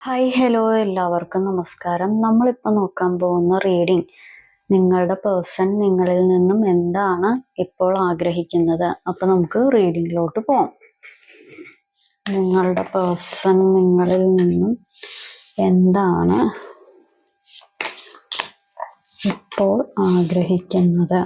Hi hello എല്ലാവർക്കും നമസ്കാരം. നമ്മളിപ്പോൾ നോക്കാൻ പോകുന്ന റീഡിംഗ് നിങ്ങളുടെ പേഴ്സൺ നിങ്ങളിൽ നിന്നും എന്താണ് ഇപ്പോൾ ആഗ്രഹിക്കുന്നത്. അപ്പം നമുക്ക് റീഡിങ്ങിലോട്ട് പോകാം. നിങ്ങളുടെ പേഴ്സൺ നിങ്ങളിൽ നിന്നും എന്താണ് ഇപ്പോൾ ആഗ്രഹിക്കുന്നത്.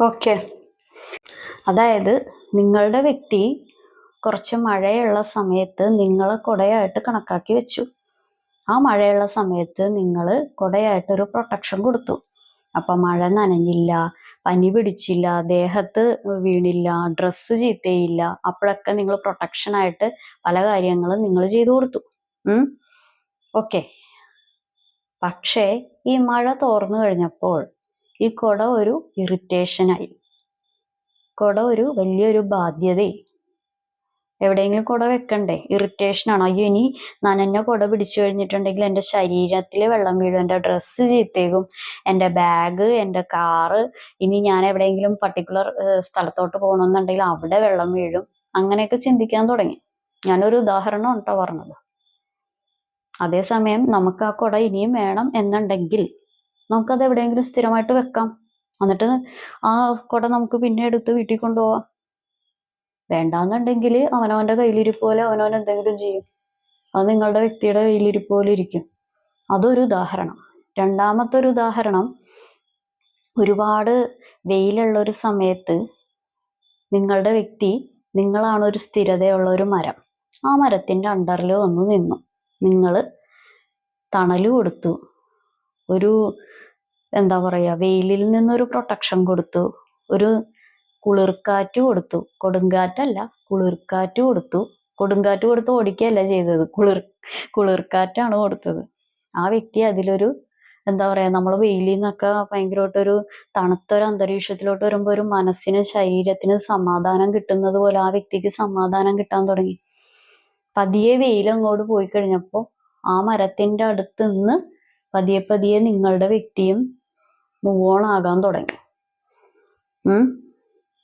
ഓക്കെ, അതായത് നിങ്ങളുടെ വ്യക്തി കുറച്ച് മഴയുള്ള സമയത്ത് നിങ്ങളെ കുടയായിട്ട് കണക്കാക്കി വെച്ചു. ആ മഴയുള്ള സമയത്ത് നിങ്ങൾ കുടയായിട്ടൊരു പ്രൊട്ടക്ഷൻ കൊടുത്തു. അപ്പം മഴ നനഞ്ഞില്ല, പനി പിടിച്ചില്ല, ദേഹത്ത് വീണില്ല, ഡ്രസ്സ് ചീത്തയില്ല. അപ്പോഴൊക്കെ നിങ്ങൾ പ്രൊട്ടക്ഷനായിട്ട് പല കാര്യങ്ങളും നിങ്ങൾ ചെയ്തു കൊടുത്തു. ഓക്കെ, പക്ഷേ ഈ മഴ തോർന്നു കഴിഞ്ഞപ്പോൾ ഈ കുട ഒരു ഇറിറ്റേഷനായി. കുട ഒരു വലിയൊരു ബാധ്യതയായി. എവിടെയെങ്കിലും കുട വെക്കണ്ടേ? ഇറിറ്റേഷനാണ്. അയ്യോ, ഇനി നനഞ്ഞ കുട പിടിച്ചു കഴിഞ്ഞിട്ടുണ്ടെങ്കിൽ എൻ്റെ ശരീരത്തിൽ വെള്ളം വീഴും, എൻ്റെ ഡ്രസ്സ് ചീത്തയാകും, എൻ്റെ ബാഗ്, എൻ്റെ കാറ്, ഇനി ഞാൻ എവിടെയെങ്കിലും പർട്ടിക്കുലർ സ്ഥലത്തോട്ട് പോകണമെന്നുണ്ടെങ്കിൽ അവിടെ വെള്ളം വീഴും. അങ്ങനെയൊക്കെ ചിന്തിക്കാൻ തുടങ്ങി. ഞാനൊരു ഉദാഹരണം കേട്ടോ പറഞ്ഞത്. അതേസമയം നമുക്ക് ആ കുട ഇനിയും വേണം എന്നുണ്ടെങ്കിൽ നമുക്കത് എവിടെയെങ്കിലും സ്ഥിരമായിട്ട് വെക്കാം. എന്നിട്ട് ആ കുട നമുക്ക് പിന്നെ എടുത്ത് വീട്ടിൽ കൊണ്ടുപോവാം. വേണ്ടാന്നുണ്ടെങ്കിൽ അവനവൻ്റെ കയ്യിലിരിപ്പ് പോലെ അവനവൻ എന്തെങ്കിലും ചെയ്യും. അത് നിങ്ങളുടെ വ്യക്തിയുടെ കയ്യിലിരിപ്പ് പോലെ ഇരിക്കും. അതൊരു ഉദാഹരണം. രണ്ടാമത്തെ ഒരു ഉദാഹരണം, ഒരുപാട് വെയിലുള്ള ഒരു സമയത്ത് നിങ്ങളുടെ വ്യക്തി, നിങ്ങളാണ് ഒരു സ്ഥിരതയുള്ള ഒരു മരം. ആ മരത്തിൻ്റെ അണ്ടറിൽ വന്ന് നിന്നു. നിങ്ങൾ തണല് കൊടുത്തു, ഒരു എന്താ പറയുക, വെയിലിൽ നിന്നൊരു പ്രൊട്ടക്ഷൻ കൊടുത്തു, ഒരു കുളിർക്കാറ്റ് കൊടുത്തു. കൊടുങ്കാറ്റല്ല, കുളിർക്കാറ്റ് കൊടുത്തു. കൊടുങ്കാറ്റ് കൊടുത്ത് ഓടിക്കുകയല്ല ചെയ്തത്, കുളിർക്കാറ്റാണ് കൊടുത്തത്. ആ വ്യക്തി അതിലൊരു എന്താ പറയുക, നമ്മൾ വെയിലിൽ നിന്നൊക്കെ ഭയങ്കരമായിട്ടൊരു തണുത്തൊരു അന്തരീക്ഷത്തിലോട്ട് വരുമ്പോൾ ഒരു മനസ്സിനും ശരീരത്തിനും സമാധാനം കിട്ടുന്നത് പോലെ ആ വ്യക്തിക്ക് സമാധാനം കിട്ടാൻ തുടങ്ങി. പതിയെ വെയിലങ്ങോട്ട് പോയി കഴിഞ്ഞപ്പോൾ ആ മരത്തിൻ്റെ അടുത്ത് നിന്ന് പതിയെ പതിയെ നിങ്ങളുടെ വ്യക്തിയും മൂവ് ഓൺ ആകാൻ തുടങ്ങി.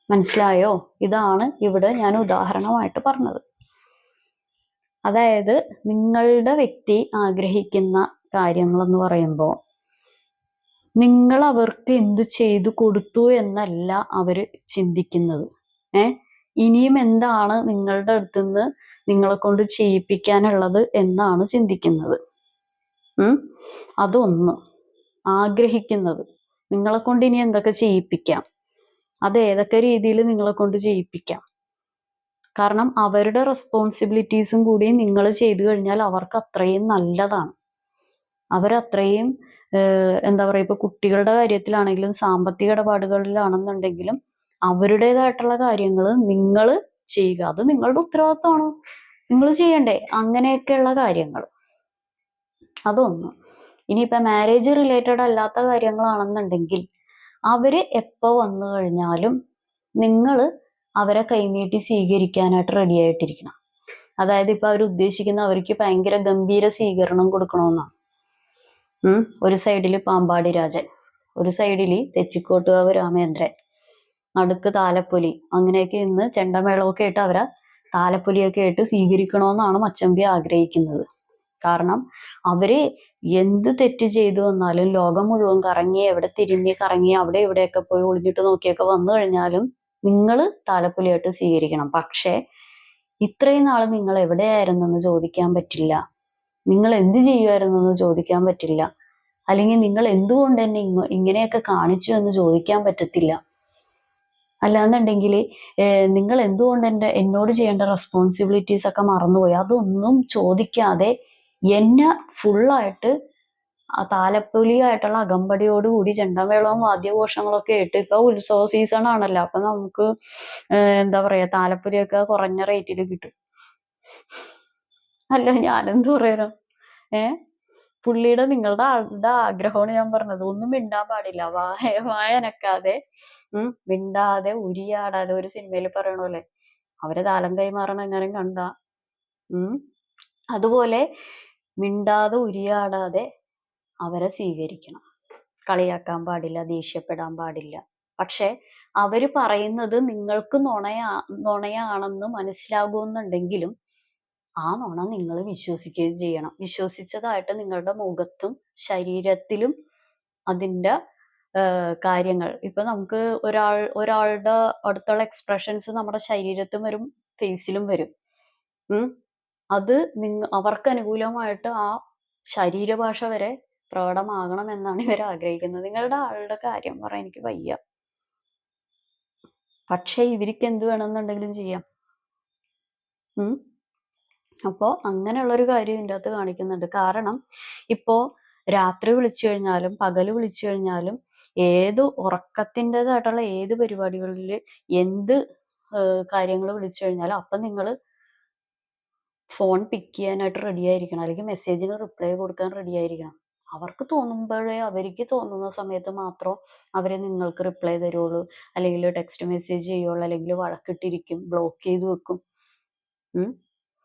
മനസ്സിലായോ? ഇതാണ് ഇവിടെ ഞാൻ ഉദാഹരണമായിട്ട് പറഞ്ഞത്. അതായത് നിങ്ങളുടെ വ്യക്തി ആഗ്രഹിക്കുന്ന കാര്യങ്ങളെന്ന് പറയുമ്പോൾ നിങ്ങൾ അവർക്ക് എന്ത് ചെയ്തു കൊടുത്തു എന്നല്ല അവർ ചിന്തിക്കുന്നത്. ഇനിയും എന്താണ് നിങ്ങളുടെ അടുത്തുനിന്ന് നിങ്ങളെ കൊണ്ട് ചെയ്യിപ്പിക്കാനുള്ളത് എന്നാണ് ചിന്തിക്കുന്നത്. അതൊന്ന് ആഗ്രഹിക്കുന്നത്, നിങ്ങളെ കൊണ്ട് ഇനി എന്തൊക്കെ ചെയ്യിപ്പിക്കാം, അത് ഏതൊക്കെ രീതിയിൽ നിങ്ങളെ കൊണ്ട് ചെയ്യിപ്പിക്കാം. കാരണം അവരുടെ റെസ്പോൺസിബിലിറ്റീസും കൂടി നിങ്ങൾ ചെയ്തു കഴിഞ്ഞാൽ അവർക്ക് അത്രയും നല്ലതാണ്. അവരത്രയും എന്താ പറയുക, ഇപ്പൊ കുട്ടികളുടെ കാര്യത്തിലാണെങ്കിലും സാമ്പത്തിക ഇടപാടുകളിലാണെന്നുണ്ടെങ്കിലും അവരുടേതായിട്ടുള്ള കാര്യങ്ങൾ നിങ്ങൾ ചെയ്യുക. അത് നിങ്ങളുടെ ഉത്തരവാദിത്വമാണ്, നിങ്ങൾ ചെയ്യണ്ടേ അങ്ങനെയൊക്കെയുള്ള കാര്യങ്ങൾ. അതൊന്ന്. ഇനിയിപ്പോൾ മാരേജ് റിലേറ്റഡ് അല്ലാത്ത കാര്യങ്ങളാണെന്നുണ്ടെങ്കിൽ അവര് എപ്പോൾ വന്നു കഴിഞ്ഞാലും നിങ്ങൾ അവരെ കൈനീട്ടി സ്വീകരിക്കാനായിട്ട് റെഡി ആയിട്ടിരിക്കണം. അതായത് ഇപ്പൊ അവർ ഉദ്ദേശിക്കുന്ന അവർക്ക് ഭയങ്കര ഗംഭീര സ്വീകരണം കൊടുക്കണമെന്നാണ്. ഒരു സൈഡിൽ പാമ്പാടി രാജൻ, ഒരു സൈഡിൽ തെച്ചിക്കോട്ടുകാവ് രാമേന്ദ്രൻ, നടുക്ക് താലപ്പൊലി, അങ്ങനെയൊക്കെ ഇന്ന് ചെണ്ടമേളമൊക്കെ ആയിട്ട് അവരെ താലപ്പൊലിയൊക്കെ ആയിട്ട് സ്വീകരിക്കണമെന്നാണ് മച്ചമ്പി ആഗ്രഹിക്കുന്നത്. കാരണം അവര് എന്ത് തെറ്റ് ചെയ്തു വന്നാലും ലോകം മുഴുവൻ കറങ്ങി, എവിടെ തിരിഞ്ഞ് കറങ്ങി അവിടെ ഇവിടെയൊക്കെ പോയി ഒളിഞ്ഞിട്ട് നോക്കിയൊക്കെ വന്നു കഴിഞ്ഞാലും നിങ്ങൾ താലപ്പൊലിയായിട്ട് സ്വീകരിക്കണം. പക്ഷേ ഇത്രയും നാൾ നിങ്ങൾ എവിടെയായിരുന്നെന്ന് ചോദിക്കാൻ പറ്റില്ല, നിങ്ങൾ എന്ത് ചെയ്യുമായിരുന്നെന്ന് ചോദിക്കാൻ പറ്റില്ല. അല്ലെങ്കിൽ നിങ്ങൾ എന്തുകൊണ്ട് എന്നെ ഇങ്ങനെയൊക്കെ കാണിച്ചു എന്ന് ചോദിക്കാൻ പറ്റത്തില്ല. അല്ലാന്നുണ്ടെങ്കിൽ നിങ്ങൾ എന്തുകൊണ്ട് എന്നോട് ചെയ്യേണ്ട റെസ്പോൺസിബിലിറ്റീസ് ഒക്കെ മറന്നുപോയി, അതൊന്നും ചോദിക്കാതെ എന്നെ ഫുള്ളായിട്ട് താലപ്പൊലിയായിട്ടുള്ള അകമ്പടിയോടുകൂടി ചെണ്ടമേളവും വാദ്യഘോഷങ്ങളൊക്കെ ആയിട്ട്, ഇപ്പൊ ഉത്സവ സീസൺ ആണല്ലോ, അപ്പൊ നമുക്ക് എന്താ പറയാ, താലപ്പൊലിയൊക്കെ കുറഞ്ഞ റേറ്റിൽ കിട്ടും. അല്ല, ഞാനെന്ത് പറയാനാ? നിങ്ങളുടെ ആളുടെ ആഗ്രഹമാണ് ഞാൻ പറഞ്ഞത്. ഒന്നും മിണ്ടാൻ പാടില്ല, വായനക്കാതെ മിണ്ടാതെ ഉരിയാടാതെ. ഒരു സിനിമയിൽ പറയണ പോലെ അവരെ താലം കൈമാറണം എങ്ങനെ കണ്ട. അതുപോലെ മിണ്ടാതെ ഉരിയാടാതെ അവരെ സ്വീകരിക്കണം. കളിയാക്കാൻ പാടില്ല, ദേഷ്യപ്പെടാൻ പാടില്ല. പക്ഷെ അവര് പറയുന്നത് നിങ്ങൾക്ക് നുണയാണെന്ന് മനസ്സിലാകുന്നുണ്ടെങ്കിലും ആ നുണ നിങ്ങൾ വിശ്വസിക്കുകയും ചെയ്യണം. വിശ്വസിച്ചതായിട്ട് നിങ്ങളുടെ മുഖത്തും ശരീരത്തിലും അതിൻ്റെ കാര്യങ്ങൾ, ഇപ്പൊ നമുക്ക് ഒരാളുടെ അടുത്തുള്ള എക്സ്പ്രഷൻസ് നമ്മുടെ ശരീരത്തും വരും, ഫേസിലും വരും. അത് അവർക്ക് അനുകൂലമായിട്ട് ആ ശരീരഭാഷ വരെ പ്രകടമാകണം എന്നാണ് ഇവർ ആഗ്രഹിക്കുന്നത്. നിങ്ങളുടെ ആളുടെ കാര്യം പറയാൻ എനിക്ക് വയ്യ, പക്ഷെ ഇവർക്ക് എന്ത് വേണമെന്നുണ്ടെങ്കിലും ചെയ്യാം. അപ്പോൾ അങ്ങനെയുള്ളൊരു കാര്യം ഇതിൻ്റെ അകത്ത് കാണിക്കുന്നുണ്ട്. കാരണം ഇപ്പോൾ രാത്രി വിളിച്ചു കഴിഞ്ഞാലും പകല് വിളിച്ചു കഴിഞ്ഞാലും ഏത് ഉറക്കത്തിൻ്റെതായിട്ടുള്ള ഏത് പരിപാടികളിൽ എന്ത് കാര്യങ്ങൾ വിളിച്ചു കഴിഞ്ഞാലും അപ്പം നിങ്ങൾ ഫോൺ പിക്ക് ചെയ്യാനായിട്ട് റെഡി ആയിരിക്കണം, അല്ലെങ്കിൽ മെസ്സേജിന് റിപ്ലൈ കൊടുക്കാൻ റെഡി ആയിരിക്കണം. അവർക്ക് തോന്നുമ്പോഴേ, അവർക്ക് തോന്നുന്ന സമയത്ത് മാത്രം അവരെ നിങ്ങൾക്ക് റിപ്ലൈ തരുള്ളൂ, അല്ലെങ്കിൽ ടെക്സ്റ്റ് മെസ്സേജ് ചെയ്യുള്ളൂ, അല്ലെങ്കിൽ വഴക്കിട്ടിരിക്കും, ബ്ലോക്ക് ചെയ്ത് വെക്കും.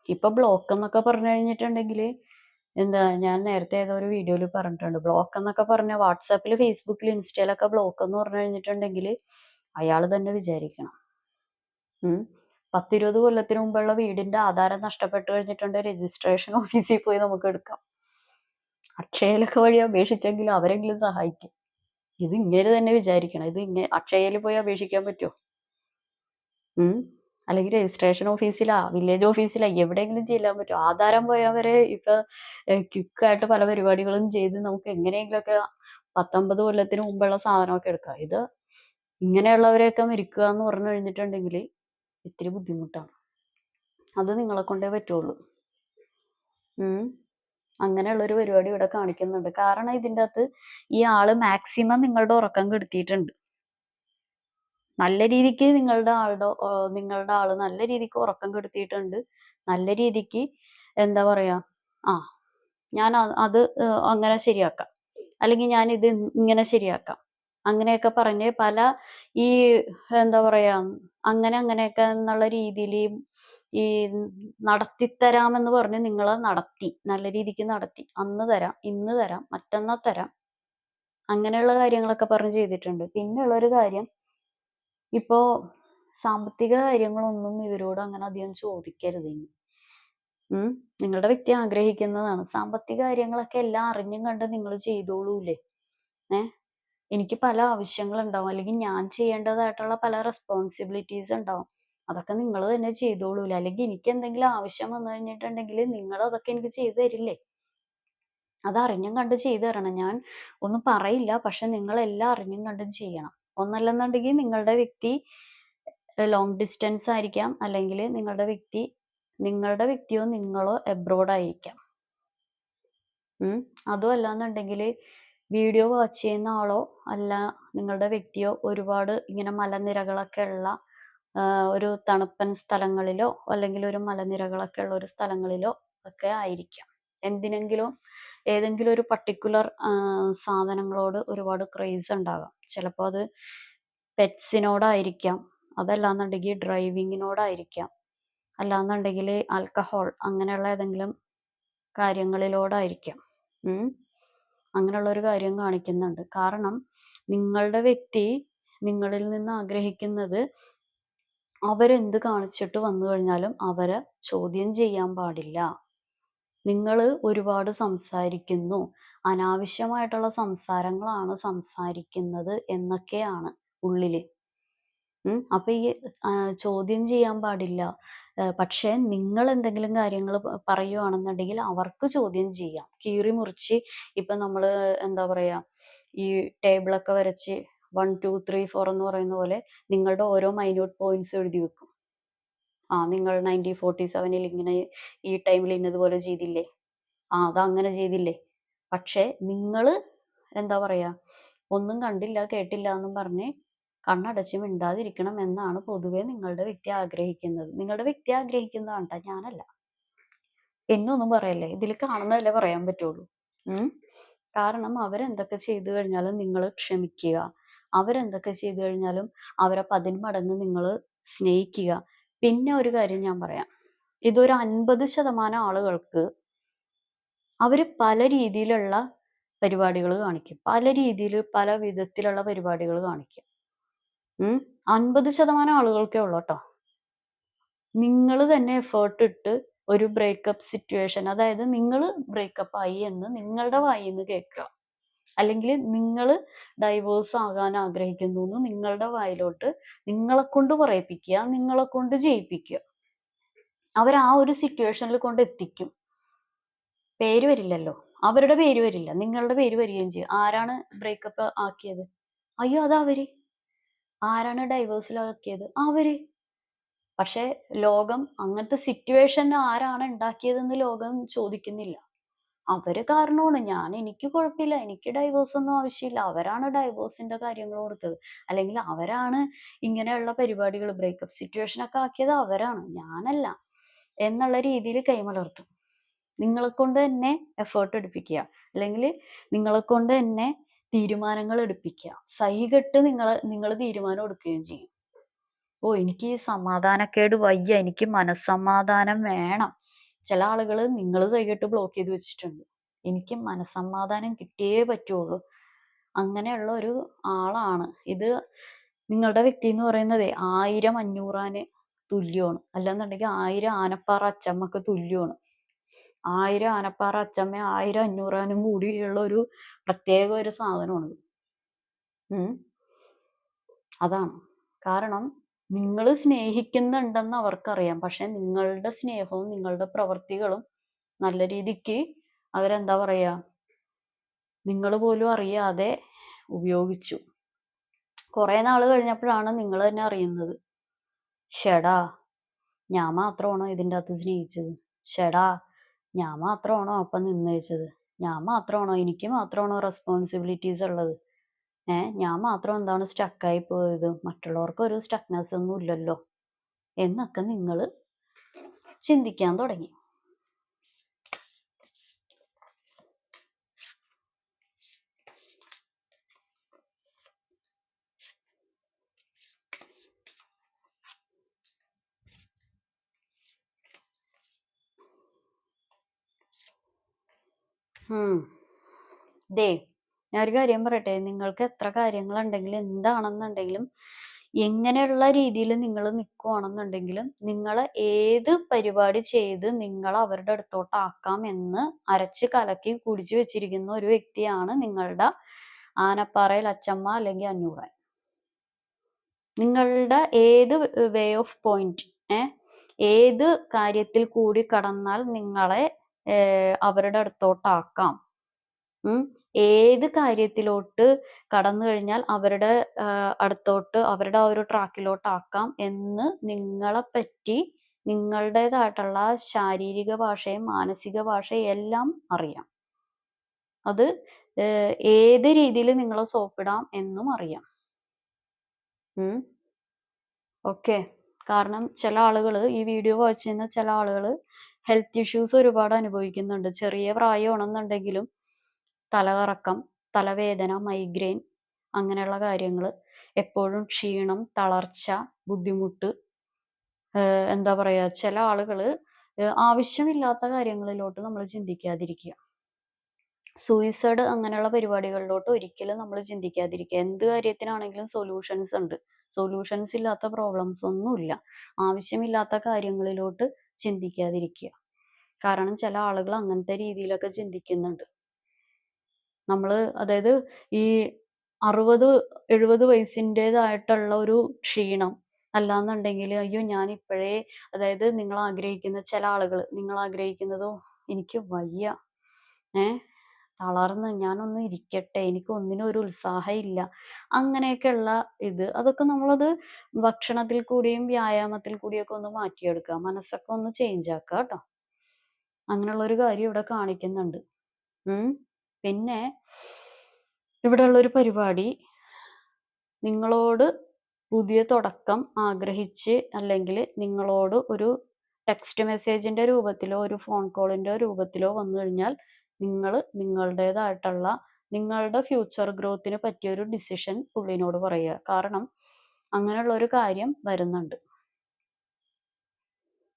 ഇപ്പൊ ബ്ലോക്ക് എന്നൊക്കെ പറഞ്ഞു കഴിഞ്ഞിട്ടുണ്ടെങ്കിൽ എന്താ, ഞാൻ നേരത്തെ ഏതോ ഒരു വീഡിയോയിൽ പറഞ്ഞിട്ടുണ്ട്, ബ്ലോക്ക് എന്നൊക്കെ പറഞ്ഞ വാട്സാപ്പിൽ, ഫേസ്ബുക്കിൽ, ഇൻസ്റ്റയിലൊക്കെ ബ്ലോക്ക് എന്ന് പറഞ്ഞു കഴിഞ്ഞിട്ടുണ്ടെങ്കിൽ അയാൾ തന്നെ വിചാരിക്കണം. 10-20 കൊല്ലത്തിന് മുമ്പുള്ള വീടിന്റെ ആധാരം നഷ്ടപ്പെട്ട് കഴിഞ്ഞിട്ടുണ്ടെങ്കിൽ രജിസ്ട്രേഷൻ ഓഫീസിൽ പോയി നമുക്ക് എടുക്കാം. അക്ഷയയിലൊക്കെ വഴി അപേക്ഷിച്ചെങ്കിലും അവരെങ്കിലും സഹായിക്കും. ഇത് ഇങ്ങനെ തന്നെ വിചാരിക്കണം. ഇത് അക്ഷയയിൽ പോയി അപേക്ഷിക്കാൻ പറ്റുമോ? അല്ലെങ്കിൽ രജിസ്ട്രേഷൻ ഓഫീസിലാ, വില്ലേജ് ഓഫീസിലാ, എവിടെയെങ്കിലും ചെല്ലാൻ പറ്റുമോ? ആധാരം പോയാൽ വരെ ഇപ്പൊ ക്വിക്കായിട്ട് പല പരിപാടികളും ചെയ്ത് നമുക്ക് എങ്ങനെയെങ്കിലുമൊക്കെ 19 കൊല്ലത്തിന് മുമ്പുള്ള സാധനമൊക്കെ എടുക്കാം. ഇത് ഇങ്ങനെയുള്ളവരെയൊക്കെ മരിക്കുക എന്ന് പറഞ്ഞു കഴിഞ്ഞിട്ടുണ്ടെങ്കിൽ ഇത്തിരി ബുദ്ധിമുട്ടാണ്. അത് നിങ്ങളെ കൊണ്ടേ പറ്റുള്ളൂ. അങ്ങനെയുള്ളൊരു പരിപാടി ഇവിടെ കാണിക്കുന്നുണ്ട്. കാരണം ഇതിൻ്റെ അകത്ത് ഈ ആള് മാക്സിമം നിങ്ങളുടെ ഉറക്കം കെടുത്തിയിട്ടുണ്ട്. നല്ല രീതിക്ക് നിങ്ങളുടെ ആള് നല്ല രീതിക്ക് ഉറക്കം കെടുത്തിയിട്ടുണ്ട്. നല്ല രീതിക്ക് എന്താ പറയാ, ഞാൻ അത് അങ്ങനെ ശരിയാക്കാം, അല്ലെങ്കിൽ ഞാൻ ഇത് ഇങ്ങനെ ശരിയാക്കാം, അങ്ങനെയൊക്കെ പറഞ്ഞ് പല ഈ എന്താ പറയാ, അങ്ങനെയൊക്കെ എന്നുള്ള രീതിയിൽ ഈ നടത്തിത്തരാമെന്ന് പറഞ്ഞ് നിങ്ങളെ നല്ല രീതിക്ക് നടത്തി. അന്ന് തരാം, ഇന്ന് തരാം, മറ്റന്നാ തരാം, അങ്ങനെയുള്ള കാര്യങ്ങളൊക്കെ പറഞ്ഞ് ചെയ്തിട്ടുണ്ട്. പിന്നെയുള്ളൊരു കാര്യം, ഇപ്പോ സാമ്പത്തിക കാര്യങ്ങളൊന്നും ഇവരോട് അങ്ങനെ അധികം ചോദിക്കരുത് ഇനി. നിങ്ങളുടെ വ്യക്തി ആഗ്രഹിക്കുന്നതാണ്. സാമ്പത്തിക കാര്യങ്ങളൊക്കെ എല്ലാം അറിഞ്ഞും കണ്ട് നിങ്ങൾ ചെയ്തോളൂലേ. എനിക്ക് പല ആവശ്യങ്ങളുണ്ടാവും, അല്ലെങ്കിൽ ഞാൻ ചെയ്യേണ്ടതായിട്ടുള്ള പല റെസ്പോൺസിബിലിറ്റീസ് ഉണ്ടാവും. അതൊക്കെ നിങ്ങൾ തന്നെ ചെയ്തോളൂലേ. അല്ലെങ്കിൽ എനിക്ക് എന്തെങ്കിലും ആവശ്യം വന്നു കഴിഞ്ഞിട്ടുണ്ടെങ്കിൽ നിങ്ങൾ അതൊക്കെ എനിക്ക് ചെയ്തു തരില്ലേ. അത് അറിഞ്ഞും കണ്ട് ചെയ്തു തരണം. ഞാൻ ഒന്നും പറയില്ല, പക്ഷെ നിങ്ങൾ എല്ലാം അറിഞ്ഞും കണ്ടും ചെയ്യണം. ഒന്നല്ലെന്നുണ്ടെങ്കിൽ നിങ്ങളുടെ വ്യക്തി ലോങ് ഡിസ്റ്റൻസ് ആയിരിക്കാം, അല്ലെങ്കിൽ നിങ്ങളുടെ വ്യക്തിയോ നിങ്ങളോ എബ്രോഡ് ആയിരിക്കാം. അതും അല്ലാന്നുണ്ടെങ്കിൽ വീഡിയോ വാച്ച് ചെയ്യുന്ന ആളോ അല്ല നിങ്ങളുടെ വ്യക്തിയോ ഒരുപാട് ഇങ്ങനെ മലനിരകളൊക്കെ ഉള്ള ഒരു തണുപ്പൻ സ്ഥലങ്ങളിലോ അല്ലെങ്കിൽ ഒരു മലനിരകളൊക്കെ ഉള്ള ഒരു സ്ഥലങ്ങളിലോ ഒക്കെ ആയിരിക്കാം. ഏതെങ്കിലും ഒരു പർട്ടിക്കുലർ സാധനങ്ങളോട് ഒരുപാട് ക്രേസ് ഉണ്ടാകാം. ചിലപ്പോൾ അത് പെറ്റ്സിനോടായിരിക്കാം, അതല്ലാന്നുണ്ടെങ്കിൽ ഡ്രൈവിങ്ങിനോടായിരിക്കാം, അല്ലാന്നുണ്ടെങ്കിൽ ആൽക്കഹോൾ അങ്ങനെയുള്ള ഏതെങ്കിലും കാര്യങ്ങളിലോടായിരിക്കാം. അങ്ങനെയുള്ള ഒരു കാര്യം കാണിക്കുന്നുണ്ട്. കാരണം നിങ്ങളുടെ വ്യക്തി നിങ്ങളിൽ നിന്ന് ആഗ്രഹിക്കുന്നത് അവരെന്ത് കാണിച്ചിട്ട് വന്നു കഴിഞ്ഞാലും അവരെ ചോദ്യം ചെയ്യാൻ പാടില്ല. നിങ്ങൾ ഒരുപാട് സംസാരിക്കുന്നു, അനാവശ്യമായിട്ടുള്ള സംസാരങ്ങളാണ് സംസാരിക്കുന്നത് എന്നൊക്കെയാണ് ഉള്ളില്. അപ്പൊ ഈ ചോദ്യം ചെയ്യാൻ പാടില്ല. പക്ഷേ നിങ്ങൾ എന്തെങ്കിലും കാര്യങ്ങൾ പറയുവാണെന്നുണ്ടെങ്കിൽ അവർക്ക് ചോദ്യം ചെയ്യാം. കീറി മുറിച്ച് ഇപ്പൊ നമ്മള് എന്താ പറയാ ഈ ടേബിളൊക്കെ വരച്ച് 1 2 3 4 എന്ന് പറയുന്ന പോലെ നിങ്ങളുടെ ഓരോ മൈന്യൂട്ട് പോയിന്റ്സ് എഴുതി വെക്കും. നിങ്ങൾ 1947 ഇങ്ങനെ ഈ ടൈമിൽ ഇന്നതുപോലെ ചെയ്തില്ലേ, അതങ്ങനെ ചെയ്തില്ലേ. പക്ഷെ നിങ്ങള് എന്താ പറയാ ഒന്നും കണ്ടില്ല കേട്ടില്ല എന്നും പറഞ്ഞ് കണ്ണടച്ച് മിണ്ടാതിരിക്കണം എന്നാണ് പൊതുവെ നിങ്ങളുടെ വ്യക്തി ആഗ്രഹിക്കുന്നത്. നിങ്ങളുടെ വ്യക്തി ആഗ്രഹിക്കുന്നതാണ് ട്ടോ, ഞാനല്ല. എന്നൊന്നും പറയല്ലേ, ഇതിൽ കാണുന്നതല്ലേ പറയാൻ പറ്റുള്ളൂ. കാരണം അവരെന്തൊക്കെ ചെയ്തു കഴിഞ്ഞാലും നിങ്ങൾ ക്ഷമിക്കുക. അവരെന്തൊക്കെ ചെയ്തു കഴിഞ്ഞാലും അവരെ 10 മടങ്ങ് നിങ്ങൾ സ്നേഹിക്കുക. പിന്നെ ഒരു കാര്യം ഞാൻ പറയാം. ഇതൊരു 50% ആളുകൾക്ക് അവര് പല രീതിയിലുള്ള പരിപാടികൾ കാണിക്കും. പല രീതിയിൽ പല വിധത്തിലുള്ള പരിപാടികൾ കാണിക്കും. 50% ആളുകൾക്കേ ഉള്ളൂ ട്ടോ. നിങ്ങൾ തന്നെ എഫേർട്ട് ഇട്ട് ഒരു ബ്രേക്കപ്പ് സിറ്റുവേഷൻ, അതായത് നിങ്ങൾ ബ്രേക്കപ്പ് ആയി എന്ന് നിങ്ങളുടെ വായിന്ന് കേൾക്കുക. അല്ലെങ്കിൽ നിങ്ങൾ ഡൈവോഴ്സ് ആകാൻ ആഗ്രഹിക്കുന്നു എന്ന് നിങ്ങളുടെ വായിലോട്ട് നിങ്ങളെ കൊണ്ട് പറയിപ്പിക്കുക, നിങ്ങളെ കൊണ്ട് ജയിപ്പിക്കുക. അവർ ആ ഒരു സിറ്റുവേഷനിൽ കൊണ്ട് എത്തിക്കും. പേര് വരില്ലല്ലോ, അവരുടെ പേര് വരില്ല, നിങ്ങളുടെ പേര് വരികയും ചെയ്യും. ആരാണ് ബ്രേക്കപ്പ് ആക്കിയത്? അയ്യോ അതവര്. ആരാണ് ഡൈവേഴ്സിലാക്കിയത്? അവര്. പക്ഷെ ലോകം അങ്ങനത്തെ സിറ്റുവേഷൻ ആരാണ് ഉണ്ടാക്കിയതെന്ന് ലോകം ചോദിക്കുന്നില്ല. അവര് കാരണമാണ്. എനിക്ക് കുഴപ്പമില്ല, എനിക്ക് ഡൈവോഴ്സ് ഒന്നും ആവശ്യമില്ല, അവരാണ് ഡൈവോഴ്സിന്റെ കാര്യങ്ങൾ കൊടുത്തത്, അല്ലെങ്കിൽ അവരാണ് ഇങ്ങനെയുള്ള പരിപാടികൾ ബ്രേക്കപ്പ് സിറ്റുവേഷൻ ഒക്കെ ആക്കിയത് അവരാണ്, ഞാനല്ല എന്നുള്ള രീതിയിൽ കൈമലർത്തും. നിങ്ങളെ കൊണ്ട് തന്നെ എഫേർട്ട് എടുപ്പിക്കുക, അല്ലെങ്കിൽ നിങ്ങളെ കൊണ്ട് തന്നെ തീരുമാനങ്ങൾ എടുപ്പിക്കുക. സഹികെട്ട് നിങ്ങൾ തീരുമാനം എടുക്കുകയും ചെയ്യും. എനിക്ക് സമാധാനക്കേട് വയ്യ, എനിക്ക് മനസ്സമാധാനം വേണം. ചില ആളുകൾ നിങ്ങൾ സഹികെട്ട് ബ്ലോക്ക് ചെയ്ത് വെച്ചിട്ടുണ്ട്. എനിക്ക് മനസ്സമാധാനം കിട്ടിയേ പറ്റുള്ളൂ, അങ്ങനെയുള്ള ഒരു ആളാണ് ഇത്. നിങ്ങളുടെ വ്യക്തി എന്ന് പറയുന്നത് 1000 അഞ്ഞൂറാന് തുല്യമാണ്, അല്ലെന്നുണ്ടെങ്കിൽ 1000 ആനപ്പാറ അച്ചമ്മക്ക് തുല്യമാണ്. 1000 ആനപ്പാറ അച്ചമ്മ 1000 അഞ്ഞൂറാനും കൂടിയുള്ള ഒരു പ്രത്യേക ഒരു സാധനമാണിത്. അതാണ് കാരണം. നിങ്ങൾ സ്നേഹിക്കുന്നുണ്ടെന്ന് അവർക്കറിയാം. പക്ഷെ നിങ്ങളുടെ സ്നേഹവും നിങ്ങളുടെ പ്രവൃത്തികളും നല്ല രീതിക്ക് അവരെന്താ പറയാ നിങ്ങൾ പോലും അറിയാതെ ഉപയോഗിച്ചു. കുറെ നാൾ കഴിഞ്ഞപ്പോഴാണ് നിങ്ങൾ തന്നെ അറിയുന്നത്, ഷെടാ ഞാൻ മാത്രമാണോ ഇതിൻ്റെ അകത്ത് സ്നേഹിച്ചത്, ഷെടാ ഞാൻ മാത്രമാണോ അപ്പം നിന്നയിച്ചത്, ഞാൻ മാത്രമാണോ, എനിക്ക് മാത്രമാണോ റെസ്പോൺസിബിലിറ്റീസ് ഉള്ളത്, ഞാൻ മാത്രം എന്താണ് സ്റ്റക്കായി പോയത്, മറ്റുള്ളവർക്ക് ഒരു സ്റ്റക്നെസ് ഒന്നും ഇല്ലല്ലോ എന്നൊക്കെ നിങ്ങൾ ചിന്തിക്കാൻ തുടങ്ങി. ഞാൻ ഒരു കാര്യം പറയട്ടെ, നിങ്ങൾക്ക് എത്ര കാര്യങ്ങളുണ്ടെങ്കിലും എന്താണെന്നുണ്ടെങ്കിലും എങ്ങനെയുള്ള രീതിയിൽ നിങ്ങൾ നിൽക്കുകയാണെന്നുണ്ടെങ്കിലും നിങ്ങളെ ഏത് പരിപാടി ചെയ്ത് നിങ്ങൾ അവരുടെ അടുത്തോട്ടാക്കാം എന്ന് അരച്ച് കലക്കി കുടിച്ചു വെച്ചിരിക്കുന്ന ഒരു വ്യക്തിയാണ് നിങ്ങളുടെ ആനപ്പാറയിൽ അച്ചമ്മ അല്ലെങ്കിൽ അഞ്ഞൂറാൻ. നിങ്ങളുടെ ഏത് വേ ഓഫ് പോയിന്റ്, ഏത് കാര്യത്തിൽ കൂടി കടന്നാൽ നിങ്ങളെ അവരുടെ അടുത്തോട്ടാക്കാം, ഏത് കാര്യത്തിലോട്ട് കടന്നു കഴിഞ്ഞാൽ അവരുടെ അടുത്തോട്ട്, അവരുടെ ആ ഒരു ട്രാക്കിലോട്ടാക്കാം എന്ന് നിങ്ങളെപ്പറ്റി നിങ്ങളുടേതായിട്ടുള്ള ശാരീരിക ഭാഷയും മാനസിക ഭാഷയും എല്ലാം അറിയാം. അത് ഏത് രീതിയിൽ നിങ്ങളെ സോപ്പിടാം എന്നും അറിയാം. ഓക്കെ. കാരണം ചില ആളുകൾ ഈ വീഡിയോ വാച്ച് ചെയ്യുന്ന ചില ആളുകൾ ഹെൽത്ത് ഇഷ്യൂസ് ഒരുപാട് അനുഭവിക്കുന്നുണ്ട്. ചെറിയ പ്രായമാണെന്നുണ്ടെങ്കിലും തലകറക്കം, തലവേദന, മൈഗ്രെയിൻ അങ്ങനെയുള്ള കാര്യങ്ങൾ, എപ്പോഴും ക്ഷീണം, തളർച്ച, ബുദ്ധിമുട്ട്. എന്താ പറയാ, ചില ആളുകൾ ആവശ്യമില്ലാത്ത കാര്യങ്ങളിലോട്ട് നമ്മൾ ചിന്തിക്കാതിരിക്കുക. സൂയിസൈഡ് അങ്ങനെയുള്ള പരിപാടികളിലോട്ട് ഒരിക്കലും നമ്മൾ ചിന്തിക്കാതിരിക്കുക. എന്ത് കാര്യത്തിനാണെങ്കിലും സൊല്യൂഷൻസ് ഉണ്ട്. സൊല്യൂഷൻസ് ഇല്ലാത്ത പ്രോബ്ലംസ് ഒന്നുമില്ല. ആവശ്യമില്ലാത്ത കാര്യങ്ങളിലോട്ട് ചിന്തിക്കാതിരിക്കുക. കാരണം ചില ആളുകൾ അങ്ങനത്തെ രീതിയിലൊക്കെ ചിന്തിക്കുന്നുണ്ട്. അതായത് ഈ 60-70 വയസ്സിൻ്റെതായിട്ടുള്ള ഒരു ക്ഷീണം, അല്ലാന്നുണ്ടെങ്കിൽ അയ്യോ ഞാൻ ഇപ്പോഴേ, അതായത് നിങ്ങൾ ആഗ്രഹിക്കുന്ന ചില ആളുകൾ, നിങ്ങൾ ആഗ്രഹിക്കുന്നതോ എനിക്ക് വയ്യ, തളർന്ന് ഞാനൊന്ന് ഇരിക്കട്ടെ, എനിക്ക് ഒന്നിനും ഒരു ഉത്സാഹം ഇല്ല, അങ്ങനെയൊക്കെയുള്ള അതൊക്കെ നമ്മളത് ഭക്ഷണത്തിൽ കൂടിയും വ്യായാമത്തിൽ കൂടിയൊക്കെ ഒന്ന് മാറ്റിയെടുക്കുക, മനസ്സൊക്കെ ഒന്ന് ചേഞ്ച് ആക്കുക കേട്ടോ. അങ്ങനെയുള്ള ഒരു കാര്യം ഇവിടെ കാണിക്കുന്നുണ്ട്. പിന്നെ ഇവിടെയുള്ള ഒരു പരിപാടി, നിങ്ങളോട് പുതിയ തുടക്കം ആഗ്രഹിച്ച്, അല്ലെങ്കിൽ നിങ്ങളോട് ഒരു ടെക്സ്റ്റ് മെസ്സേജിന്റെ രൂപത്തിലോ ഒരു ഫോൺ കോളിന്റെ രൂപത്തിലോ വന്നു കഴിഞ്ഞാൽ നിങ്ങൾ നിങ്ങളുടേതായിട്ടുള്ള നിങ്ങളുടെ ഫ്യൂച്ചർ ഗ്രോത്തിന് പറ്റിയ ഒരു ഡിസിഷൻ പുള്ളിനോട് പറയുക. കാരണം അങ്ങനെയുള്ള ഒരു കാര്യം വരുന്നുണ്ട്.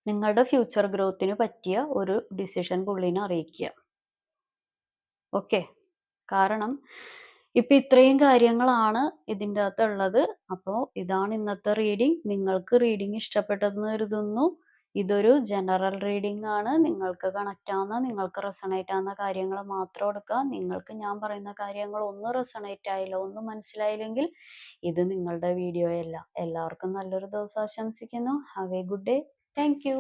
നിങ്ങളുടെ ഫ്യൂച്ചർ ഗ്രോത്തിന് പറ്റിയ ഒരു ഡിസിഷൻ പുള്ളിനെ അറിയിക്കുക. ഓക്കെ, കാരണം ഇപ്പൊ ഇത്രയും കാര്യങ്ങളാണ് ഇതിൻ്റെ അകത്തുള്ളത്. അപ്പോൾ ഇതാണ് ഇന്നത്തെ റീഡിംഗ്. നിങ്ങൾക്ക് റീഡിംഗ് ഇഷ്ടപ്പെട്ടെന്ന് കരുതുന്നു. ഇതൊരു ജനറൽ റീഡിംഗ് ആണ്. നിങ്ങൾക്ക് കണക്റ്റ് ആവുന്ന, നിങ്ങൾക്ക് റെസണേറ്റ് ആവുന്ന കാര്യങ്ങൾ മാത്രം എടുക്കുക. നിങ്ങൾക്ക് ഞാൻ പറയുന്ന കാര്യങ്ങൾ ഒന്നും റെസണേറ്റ് ആയില്ല, ഒന്നും മനസ്സിലായില്ലെങ്കിൽ ഇത് നിങ്ങളുടെ വീഡിയോ അല്ല. എല്ലാവർക്കും നല്ലൊരു ദിവസം ആശംസിക്കുന്നു. Have A good day. Thank you.